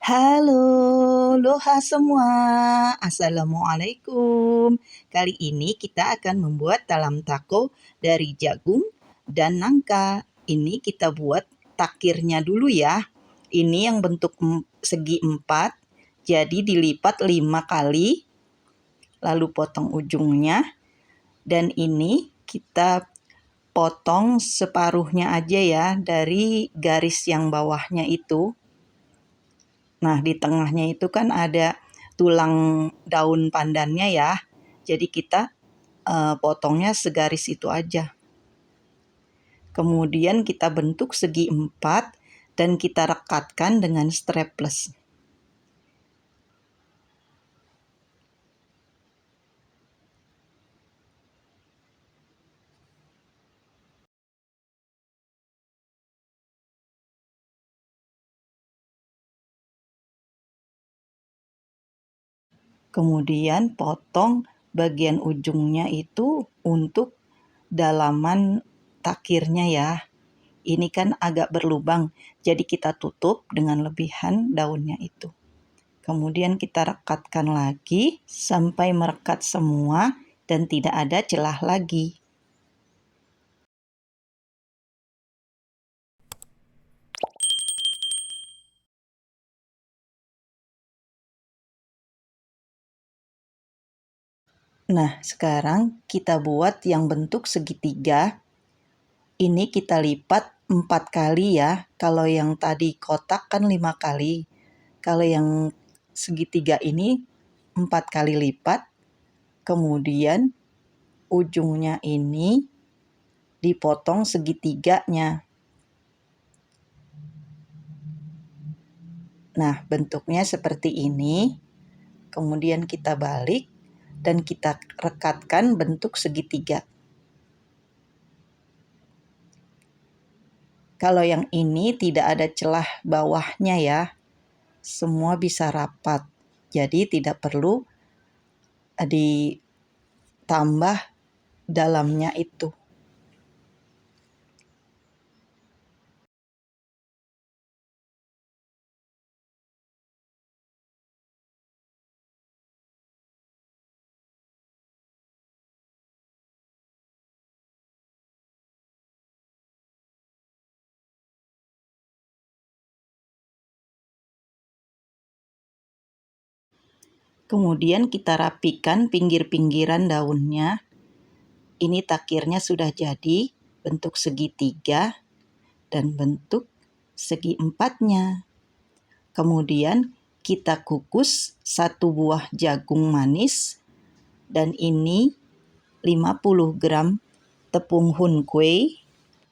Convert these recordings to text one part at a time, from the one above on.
Halo, loha semua. Assalamualaikum. Kali ini kita akan membuat talam taco dari jagung dan nangka. Ini kita buat takirnya dulu ya. Ini yang bentuk segi 4, jadi dilipat 5 kali, lalu potong ujungnya. Dan ini kita potong separuhnya aja ya dari garis yang bawahnya itu. Nah, di tengahnya itu kan ada tulang daun pandannya ya. Jadi kita potongnya segaris itu aja. Kemudian kita bentuk segi 4 dan kita rekatkan dengan strapless. Kemudian potong bagian ujungnya itu untuk dalaman takirnya ya. Ini kan agak berlubang, jadi kita tutup dengan lebihan daunnya itu. Kemudian kita rekatkan lagi sampai merekat semua dan tidak ada celah lagi. Nah, sekarang kita buat yang bentuk segitiga. Ini kita lipat 4 kali ya. Kalau yang tadi kotak kan 5 kali. Kalau yang segitiga ini 4 kali lipat. Kemudian ujungnya ini dipotong segitiganya. Nah, bentuknya seperti ini. Kemudian kita balik dan kita rekatkan bentuk segitiga. Kalau yang ini tidak ada celah bawahnya ya, semua bisa rapat. Jadi tidak perlu ditambah dalamnya itu. Kemudian kita rapikan pinggir-pinggiran daunnya. Ini takirnya sudah jadi, bentuk segitiga dan bentuk segi 4-nya. Kemudian kita kukus 1 buah jagung manis dan ini 50 gram tepung hun kue,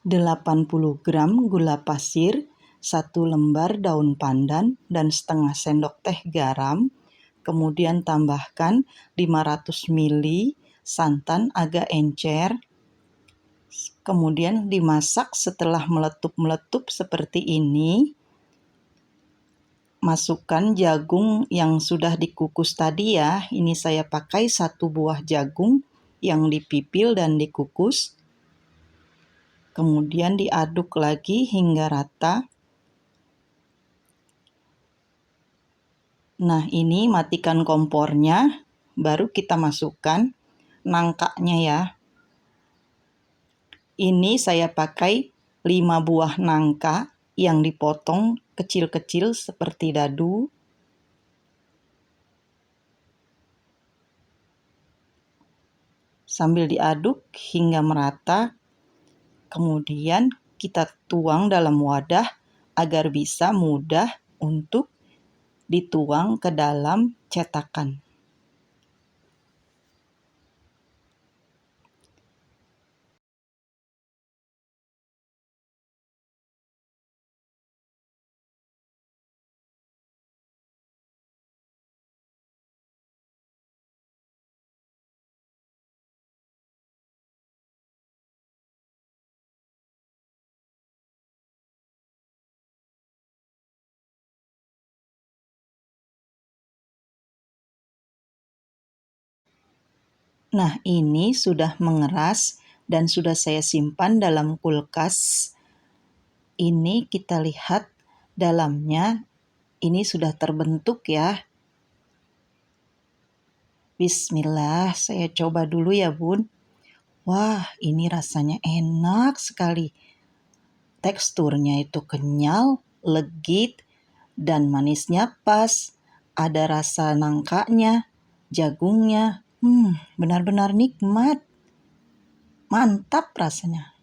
80 gram gula pasir, 1 lembar daun pandan dan setengah sendok teh garam. Kemudian tambahkan 500 ml santan agak encer. Kemudian dimasak setelah meletup-meletup seperti ini. Masukkan jagung yang sudah dikukus tadi ya. Ini saya pakai 1 buah jagung yang dipipil dan dikukus. Kemudian diaduk lagi hingga rata. Nah, ini matikan kompornya, baru kita masukkan nangkanya ya. Ini saya pakai 5 buah nangka yang dipotong kecil-kecil seperti dadu. Sambil diaduk hingga merata, kemudian kita tuang dalam wadah agar bisa mudah untuk dituang ke dalam cetakan. Nah, ini sudah mengeras dan sudah saya simpan dalam kulkas. Ini kita lihat dalamnya Ini sudah terbentuk ya. Bismillah, saya coba dulu ya Bun. Wah, ini rasanya enak sekali. Teksturnya itu kenyal, legit, dan manisnya pas. Ada rasa nangkanya, jagungnya. Benar-benar nikmat. Mantap rasanya.